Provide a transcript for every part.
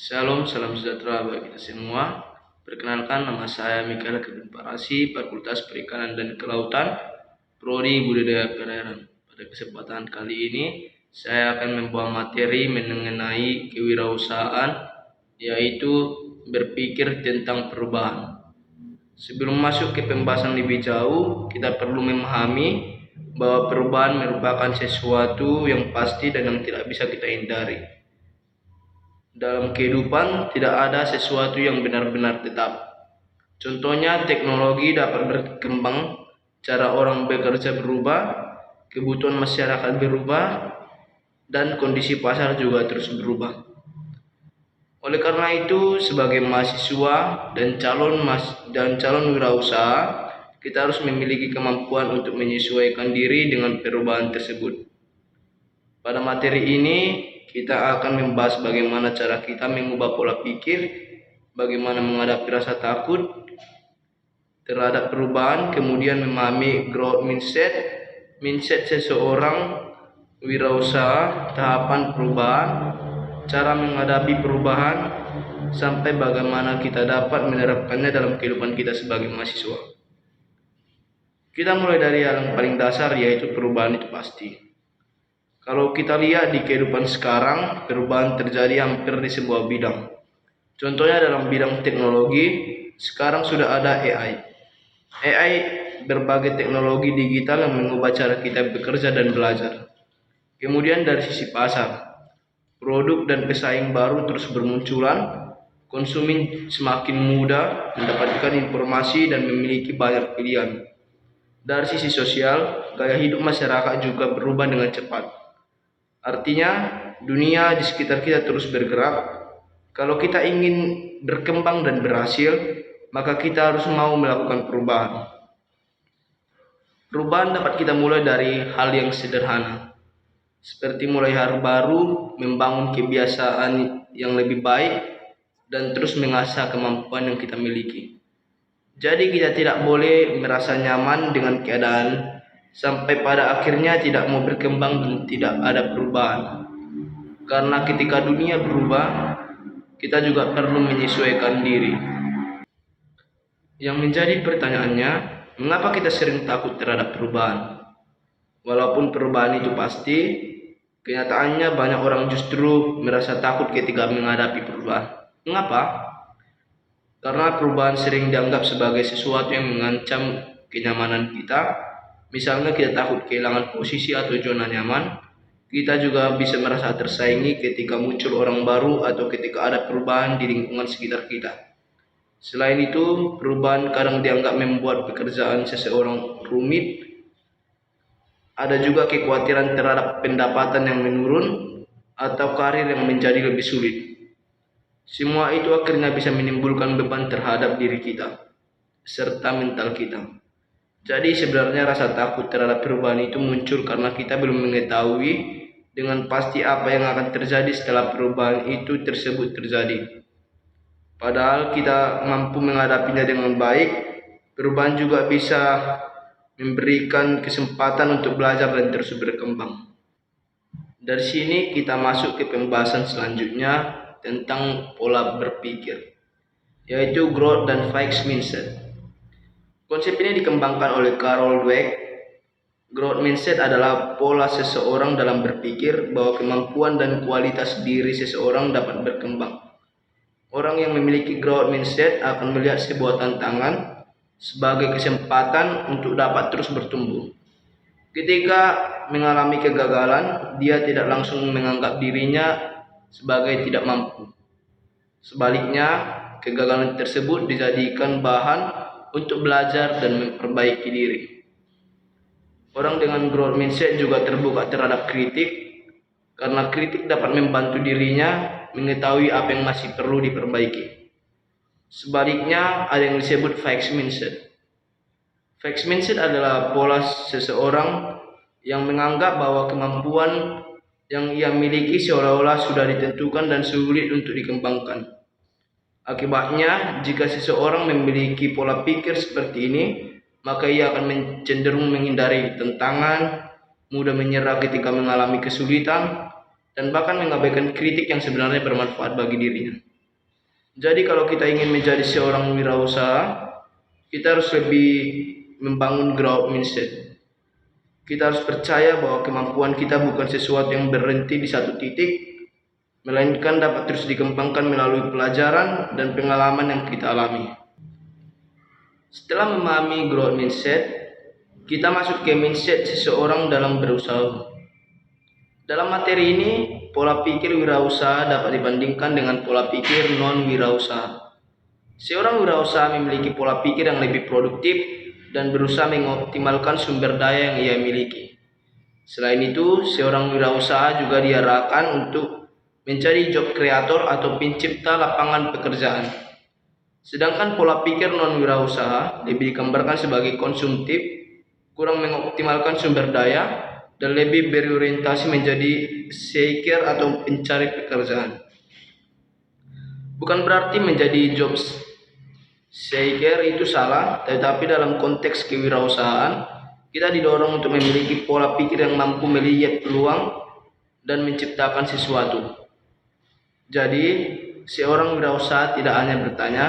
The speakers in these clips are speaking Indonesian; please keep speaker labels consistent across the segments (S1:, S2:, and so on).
S1: Shalom, salam sejahtera bagi kita semua. Perkenalkan, nama saya Mikael Kevin Parasi, Fakultas Perikanan dan Kelautan, Prodi Budidaya Perairan. Pada kesempatan kali ini, saya akan membawa materi mengenai kewirausahaan, yaitu berpikir tentang perubahan. Sebelum masuk ke pembahasan lebih jauh, kita perlu memahami bahwa perubahan merupakan sesuatu yang pasti dan yang tidak bisa kita hindari. Dalam kehidupan tidak ada sesuatu yang benar-benar tetap. Contohnya teknologi dapat berkembang, cara orang bekerja berubah, kebutuhan masyarakat berubah, dan kondisi pasar juga terus berubah. Oleh karena itu, sebagai mahasiswa dan calon wirausaha, kita harus memiliki kemampuan untuk menyesuaikan diri dengan perubahan tersebut. Pada materi ini, kita akan membahas bagaimana cara kita mengubah pola pikir, bagaimana menghadapi rasa takut terhadap perubahan, kemudian memahami growth mindset seseorang wirausaha, tahapan perubahan, cara menghadapi perubahan, sampai bagaimana kita dapat menerapkannya dalam kehidupan kita sebagai mahasiswa. Kita mulai dari yang paling dasar, yaitu perubahan itu pasti. Kalau kita lihat di kehidupan sekarang, perubahan terjadi hampir di semua bidang. Contohnya dalam bidang teknologi, sekarang sudah ada AI. AI berbagai teknologi digital yang mengubah cara kita bekerja dan belajar. Kemudian dari sisi pasar, produk dan pesaing baru terus bermunculan, konsumen semakin mudah mendapatkan informasi dan memiliki banyak pilihan. Dari sisi sosial, gaya hidup masyarakat juga berubah dengan cepat. Artinya, dunia di sekitar kita terus bergerak. Kalau kita ingin berkembang dan berhasil, maka kita harus mau melakukan perubahan. Perubahan dapat kita mulai dari hal yang sederhana, seperti mulai hari baru, membangun kebiasaan yang lebih baik, dan terus mengasah kemampuan yang kita miliki. Jadi kita tidak boleh merasa nyaman dengan keadaan sampai pada akhirnya tidak mau berkembang dan tidak ada perubahan. Karena ketika dunia berubah, kita juga perlu menyesuaikan diri. Yang menjadi pertanyaannya, mengapa kita sering takut terhadap perubahan? Walaupun perubahan itu pasti, kenyataannya banyak orang justru merasa takut ketika menghadapi perubahan. Mengapa? Karena perubahan sering dianggap sebagai sesuatu yang mengancam kenyamanan kita. Misalnya kita takut kehilangan posisi atau zona nyaman. Kita juga bisa merasa tersaingi ketika muncul orang baru atau ketika ada perubahan di lingkungan sekitar kita. Selain itu, perubahan kadang dianggap membuat pekerjaan seseorang rumit. Ada juga kekhawatiran terhadap pendapatan yang menurun atau karir yang menjadi lebih sulit. Semua itu akhirnya bisa menimbulkan beban terhadap diri kita serta mental kita. Jadi sebenarnya rasa takut terhadap perubahan itu muncul karena kita belum mengetahui dengan pasti apa yang akan terjadi setelah perubahan itu tersebut terjadi. Padahal kita mampu menghadapinya dengan baik, perubahan juga bisa memberikan kesempatan untuk belajar dan terus berkembang. Dari sini kita masuk ke pembahasan selanjutnya tentang pola berpikir, yaitu growth dan fixed mindset. Konsep ini dikembangkan oleh Carol Dweck. Growth mindset adalah pola seseorang dalam berpikir bahwa kemampuan dan kualitas diri seseorang dapat berkembang. Orang yang memiliki growth mindset akan melihat sebuah tantangan sebagai kesempatan untuk dapat terus bertumbuh. Ketika mengalami kegagalan, dia tidak langsung menganggap dirinya sebagai tidak mampu. Sebaliknya, kegagalan tersebut dijadikan bahan untuk belajar dan memperbaiki diri. Orang dengan growth mindset juga terbuka terhadap kritik, karena kritik dapat membantu dirinya mengetahui apa yang masih perlu diperbaiki. Sebaliknya, ada yang disebut fixed mindset. Fixed mindset adalah pola seseorang yang menganggap bahwa kemampuan yang ia miliki seolah-olah sudah ditentukan dan sulit untuk dikembangkan. Akibatnya, jika seseorang memiliki pola pikir seperti ini, maka ia akan cenderung menghindari tantangan, mudah menyerah ketika mengalami kesulitan, dan bahkan mengabaikan kritik yang sebenarnya bermanfaat bagi dirinya. Jadi kalau kita ingin menjadi seorang wirausaha, kita harus lebih membangun growth mindset. Kita harus percaya bahwa kemampuan kita bukan sesuatu yang berhenti di satu titik, melainkan dapat terus dikembangkan melalui pelajaran dan pengalaman yang kita alami. Setelah memahami growth mindset, kita masuk ke mindset seseorang dalam berusaha. Dalam materi ini, pola pikir wirausaha dapat dibandingkan dengan pola pikir non-wirausaha. Seorang wirausaha memiliki pola pikir yang lebih produktif dan berusaha mengoptimalkan sumber daya yang ia miliki. Selain itu, seorang wirausaha juga diarahkan untuk menjadi job creator atau pencipta lapangan pekerjaan. Sedangkan pola pikir non-wirausaha lebih digambarkan sebagai konsumtif, kurang mengoptimalkan sumber daya, dan lebih berorientasi menjadi seeker atau pencari pekerjaan. Bukan berarti menjadi job seeker itu salah, tetapi dalam konteks kewirausahaan, kita didorong untuk memiliki pola pikir yang mampu melihat peluang dan menciptakan sesuatu. Jadi, seorang wirausaha tidak hanya bertanya,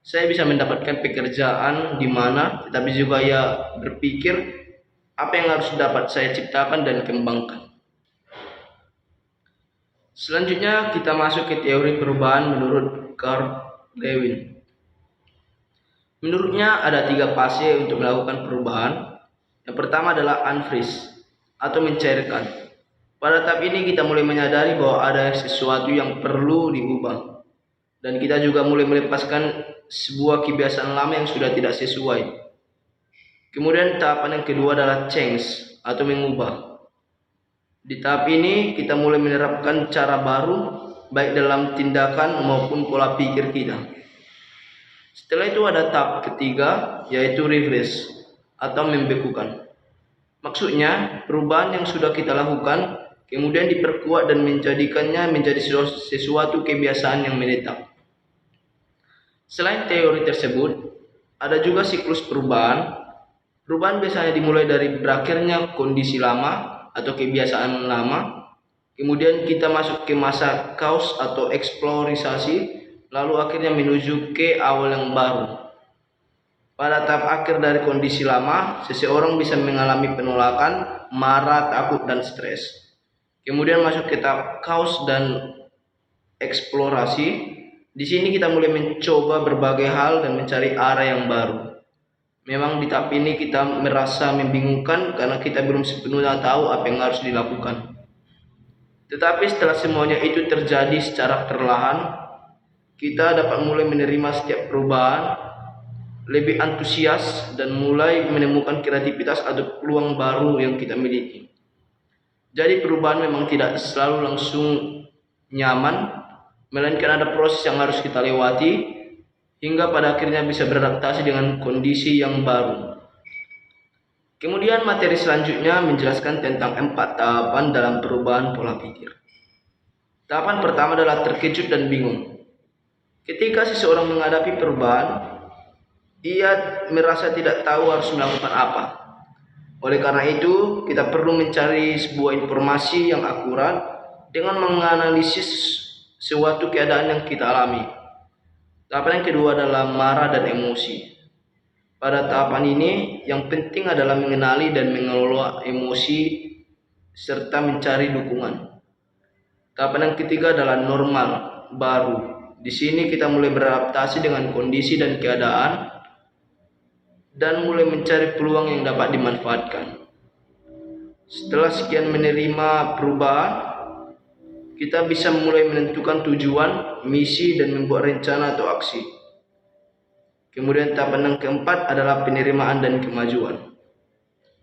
S1: saya bisa mendapatkan pekerjaan di mana, tetapi juga ia berpikir, apa yang harus dapat saya ciptakan dan kembangkan. Selanjutnya kita masuk ke teori perubahan menurut Carl Lewin. Menurutnya ada 3 fase untuk melakukan perubahan. Yang pertama adalah unfreeze atau mencairkan. Pada tahap ini kita mulai menyadari bahwa ada sesuatu yang perlu diubah. Dan kita juga mulai melepaskan sebuah kebiasaan lama yang sudah tidak sesuai. Kemudian tahapan yang kedua adalah change atau mengubah. Di tahap ini kita mulai menerapkan cara baru baik dalam tindakan maupun pola pikir kita. Setelah itu ada tahap ketiga yaitu reverse atau membekukan. Maksudnya perubahan yang sudah kita lakukan kemudian diperkuat dan menjadikannya menjadi sesuatu kebiasaan yang menetap. Selain teori tersebut, ada juga siklus perubahan. Perubahan biasanya dimulai dari berakhirnya kondisi lama atau kebiasaan lama, kemudian kita masuk ke masa chaos atau eksplorisasi, lalu akhirnya menuju ke awal yang baru. Pada tahap akhir dari kondisi lama, seseorang bisa mengalami penolakan, marah, takut, dan stres. Kemudian masuk ke tahap chaos dan eksplorasi. Di sini kita mulai mencoba berbagai hal dan mencari arah yang baru. Memang di tahap ini kita merasa membingungkan karena kita belum sepenuhnya tahu apa yang harus dilakukan. Tetapi setelah semuanya itu terjadi secara perlahan, kita dapat mulai menerima setiap perubahan, lebih antusias dan mulai menemukan kreativitas atau peluang baru yang kita miliki. Jadi perubahan memang tidak selalu langsung nyaman, melainkan ada proses yang harus kita lewati hingga pada akhirnya bisa beradaptasi dengan kondisi yang baru. Kemudian materi selanjutnya menjelaskan tentang 4 tahapan dalam perubahan pola pikir. Tahapan pertama adalah terkejut dan bingung. Ketika seseorang menghadapi perubahan, ia merasa tidak tahu harus melakukan apa. Oleh karena itu, kita perlu mencari sebuah informasi yang akurat dengan menganalisis suatu keadaan yang kita alami. Tahapan yang kedua adalah marah dan emosi. Pada tahapan ini, yang penting adalah mengenali dan mengelola emosi serta mencari dukungan. Tahapan yang ketiga adalah normal, baru. Di sini kita mulai beradaptasi dengan kondisi dan keadaan dan mulai mencari peluang yang dapat dimanfaatkan. Setelah sekian menerima perubahan, kita bisa mulai menentukan tujuan, misi, dan membuat rencana atau aksi. Kemudian tahapan yang keempat adalah penerimaan dan kemajuan.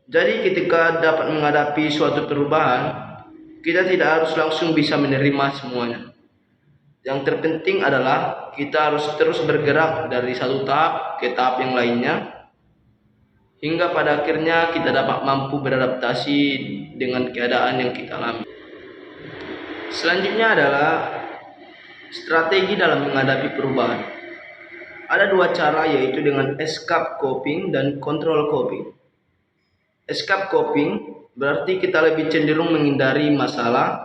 S1: Jadi ketika dapat menghadapi suatu perubahan, kita tidak harus langsung bisa menerima semuanya. Yang terpenting adalah kita harus terus bergerak dari satu tahap ke tahap yang lainnya, hingga pada akhirnya kita dapat mampu beradaptasi dengan keadaan yang kita alami. Selanjutnya adalah strategi dalam menghadapi perubahan. Ada 2 cara, yaitu dengan escape coping dan control coping. Escape coping berarti kita lebih cenderung menghindari masalah,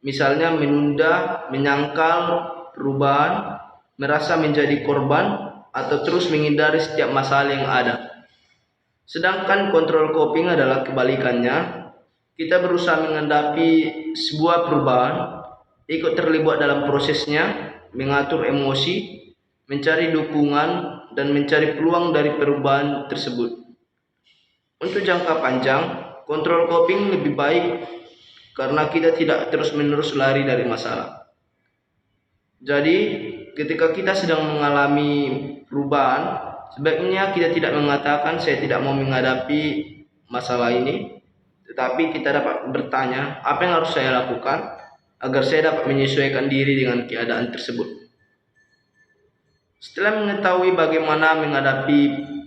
S1: misalnya menunda, menyangkal perubahan, merasa menjadi korban, atau terus menghindari setiap masalah yang ada. Sedangkan control coping adalah kebalikannya. Kita berusaha menghadapi sebuah perubahan, ikut terlibat dalam prosesnya, mengatur emosi, mencari dukungan, dan mencari peluang dari perubahan tersebut. Untuk jangka panjang, control coping lebih baik karena kita tidak terus-menerus lari dari masalah. Jadi, ketika kita sedang mengalami perubahan, sebaiknya kita tidak mengatakan saya tidak mau menghadapi masalah ini, tetapi kita dapat bertanya, apa yang harus saya lakukan agar saya dapat menyesuaikan diri dengan keadaan tersebut. Setelah mengetahui bagaimana menghadapi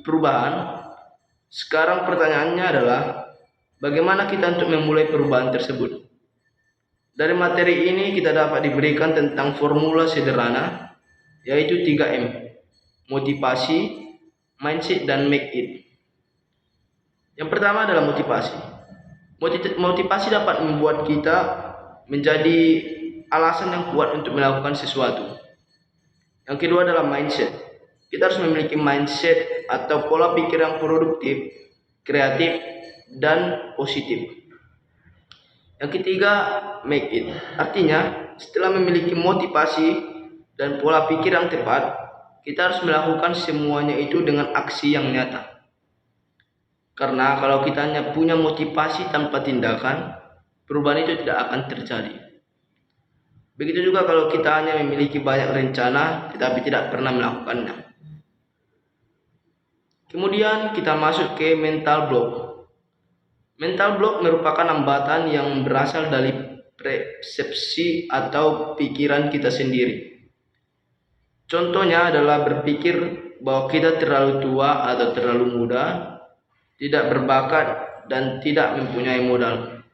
S1: perubahan, sekarang pertanyaannya adalah bagaimana kita untuk memulai perubahan tersebut. Dari materi ini kita dapat diberikan tentang formula sederhana, yaitu 3M, motivasi, mindset, dan make it. Yang pertama adalah motivasi. Motivasi dapat membuat kita menjadi alasan yang kuat untuk melakukan sesuatu. Yang kedua adalah mindset. Kita harus memiliki mindset atau pola pikir yang produktif, kreatif, dan positif. Yang ketiga, make it. Artinya, setelah memiliki motivasi dan pola pikir yang tepat, kita harus melakukan semuanya itu dengan aksi yang nyata. Karena kalau kita hanya punya motivasi tanpa tindakan, perubahan itu tidak akan terjadi. Begitu juga kalau kita hanya memiliki banyak rencana tetapi tidak pernah melakukannya. Kemudian kita masuk ke mental block. Mental block merupakan hambatan yang berasal dari persepsi atau pikiran kita sendiri. Contohnya adalah berpikir bahwa kita terlalu tua atau terlalu muda, tidak berbakat, dan tidak mempunyai modal.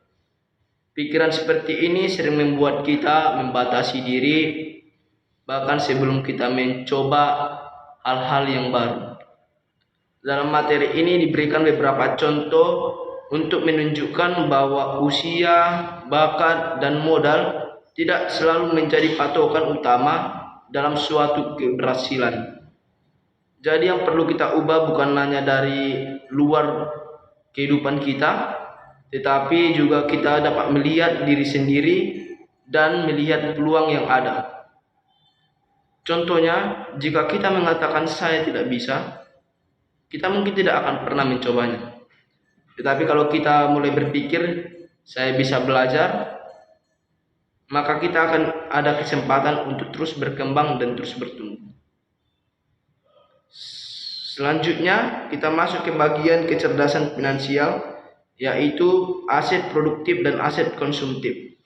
S1: Pikiran seperti ini sering membuat kita membatasi diri, bahkan sebelum kita mencoba hal-hal yang baru. Dalam materi ini diberikan beberapa contoh untuk menunjukkan bahwa usia, bakat, dan modal tidak selalu menjadi patokan utama dalam suatu keberhasilan. Jadi yang perlu kita ubah bukan hanya dari luar kehidupan kita, tetapi juga kita dapat melihat diri sendiri dan melihat peluang yang ada. Contohnya, jika kita mengatakan saya tidak bisa, kita mungkin tidak akan pernah mencobanya. Tetapi kalau kita mulai berpikir saya bisa belajar, maka kita akan ada kesempatan untuk terus berkembang dan terus bertumbuh. Selanjutnya kita masuk ke bagian kecerdasan finansial, yaitu aset produktif dan aset konsumtif.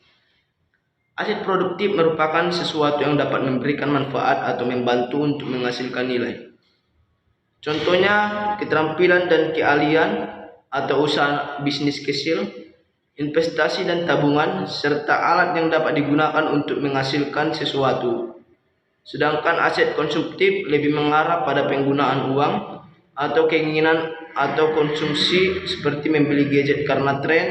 S1: Aset produktif merupakan sesuatu yang dapat memberikan manfaat atau membantu untuk menghasilkan nilai. Contohnya keterampilan dan keahlian atau usaha bisnis kecil, investasi dan tabungan, serta alat yang dapat digunakan untuk menghasilkan sesuatu. Sedangkan aset konsumtif lebih mengarah pada penggunaan uang atau keinginan atau konsumsi seperti membeli gadget karena tren,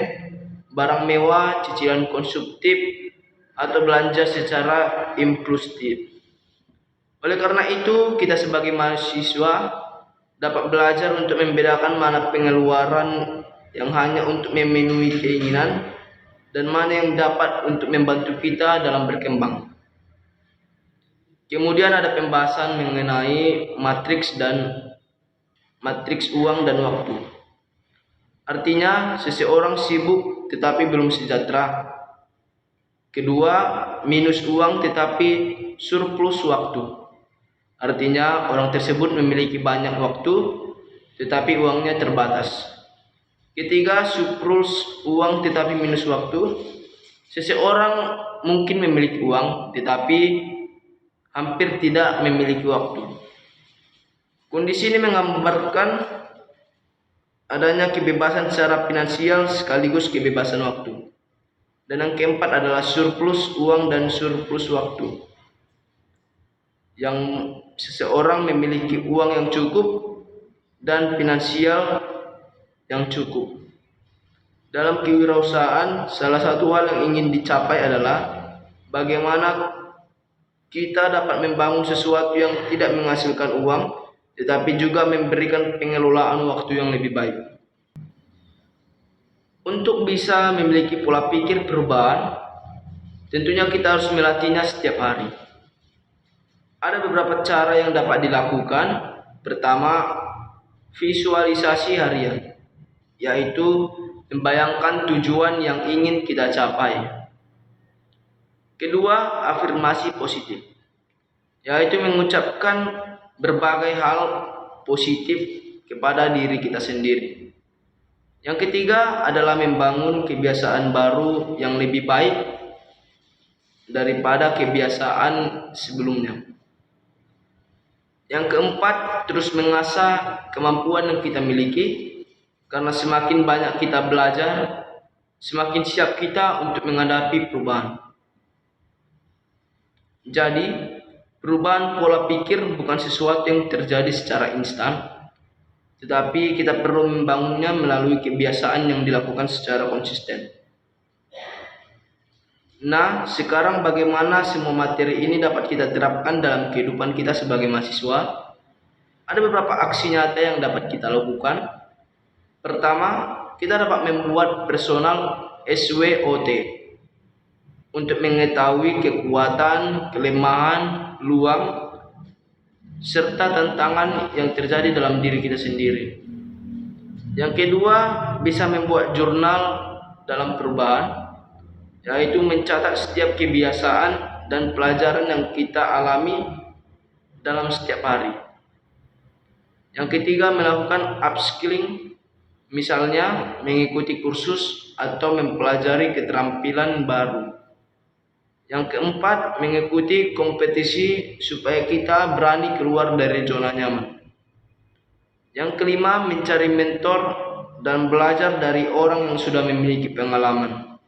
S1: barang mewah, cicilan konsumtif, atau belanja secara impulsif. Oleh karena itu, kita sebagai mahasiswa dapat belajar untuk membedakan mana pengeluaran yang hanya untuk memenuhi keinginan dan mana yang dapat untuk membantu kita dalam berkembang. Kemudian ada pembahasan mengenai matriks uang dan waktu. Artinya seseorang sibuk tetapi belum sejahtera. Kedua, minus uang tetapi surplus waktu. Artinya orang tersebut memiliki banyak waktu tetapi uangnya terbatas. Ketiga, surplus uang tetapi minus waktu. Seseorang mungkin memiliki uang tetapi hampir tidak memiliki waktu. Kondisi ini menggambarkan adanya kebebasan secara finansial sekaligus kebebasan waktu. Dan yang keempat adalah surplus uang dan surplus waktu. Yang seseorang memiliki uang yang cukup dan finansial yang cukup. Dalam kewirausahaan, salah satu hal yang ingin dicapai adalah bagaimana kita dapat membangun sesuatu yang tidak menghasilkan uang, tetapi juga memberikan pengelolaan waktu yang lebih baik. Untuk bisa memiliki pola pikir perubahan, tentunya kita harus melatihnya setiap hari. Ada beberapa cara yang dapat dilakukan. Pertama, visualisasi harian, yaitu membayangkan tujuan yang ingin kita capai. Kedua, afirmasi positif, yaitu mengucapkan berbagai hal positif kepada diri kita sendiri. Yang ketiga adalah membangun kebiasaan baru yang lebih baik daripada kebiasaan sebelumnya. Yang keempat, terus mengasah kemampuan yang kita miliki, karena semakin banyak kita belajar, semakin siap kita untuk menghadapi perubahan. Jadi, perubahan pola pikir bukan sesuatu yang terjadi secara instan, tetapi kita perlu membangunnya melalui kebiasaan yang dilakukan secara konsisten. Nah, sekarang bagaimana semua materi ini dapat kita terapkan dalam kehidupan kita sebagai mahasiswa? Ada beberapa aksi nyata yang dapat kita lakukan. Pertama, kita dapat membuat personal SWOT untuk mengetahui kekuatan, kelemahan, peluang, serta tantangan yang terjadi dalam diri kita sendiri. Yang kedua, bisa membuat jurnal dalam perubahan, yaitu mencatat setiap kebiasaan dan pelajaran yang kita alami dalam setiap hari. Yang ketiga, melakukan upskilling, misalnya mengikuti kursus atau mempelajari keterampilan baru. Yang keempat, mengikuti kompetisi supaya kita berani keluar dari zona nyaman. Yang kelima, mencari mentor dan belajar dari orang yang sudah memiliki pengalaman.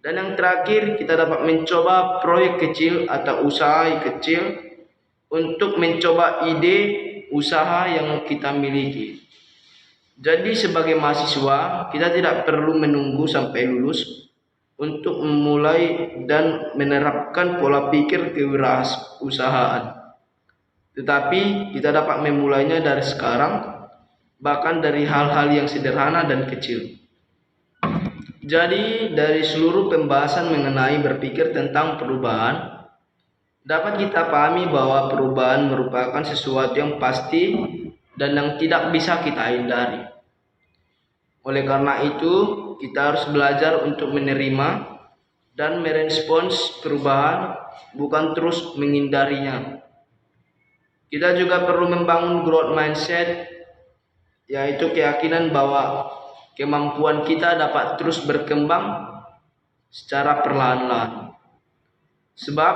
S1: Dan yang terakhir, kita dapat mencoba proyek kecil atau usaha kecil untuk mencoba ide usaha yang kita miliki. Jadi sebagai mahasiswa, kita tidak perlu menunggu sampai lulus untuk memulai dan menerapkan pola pikir kewirausahaan. Tetapi kita dapat memulainya dari sekarang, bahkan dari hal-hal yang sederhana dan kecil. Jadi dari seluruh pembahasan mengenai berpikir tentang perubahan, dapat kita pahami bahwa perubahan merupakan sesuatu yang pasti dan yang tidak bisa kita hindari. Oleh karena itu, kita harus belajar untuk menerima dan merespons perubahan, bukan terus menghindarinya. Kita juga perlu membangun growth mindset, yaitu keyakinan bahwa kemampuan kita dapat terus berkembang secara perlahan-lahan. Sebab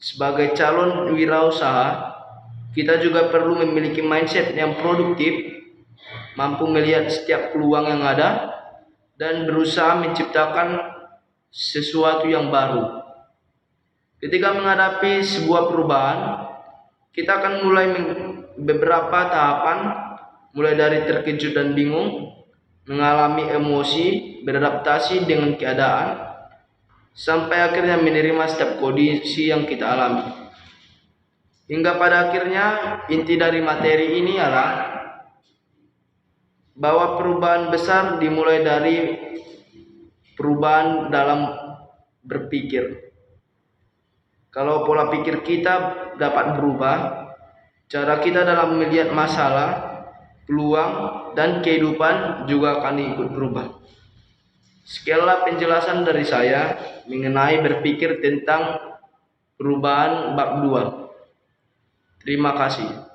S1: sebagai calon wirausaha, kita juga perlu memiliki mindset yang produktif, mampu melihat setiap peluang yang ada, dan berusaha menciptakan sesuatu yang baru. Ketika menghadapi sebuah perubahan, kita akan mulai beberapa tahapan, mulai dari terkejut dan bingung, mengalami emosi, beradaptasi dengan keadaan, sampai akhirnya menerima setiap kondisi yang kita alami. Hingga pada akhirnya, inti dari materi ini adalah bahwa perubahan besar dimulai dari perubahan dalam berpikir. Kalau pola pikir kita dapat berubah, cara kita dalam melihat masalah, peluang, dan kehidupan juga akan ikut berubah. Sekianlah penjelasan dari saya mengenai berpikir tentang perubahan bab 2. Terima kasih.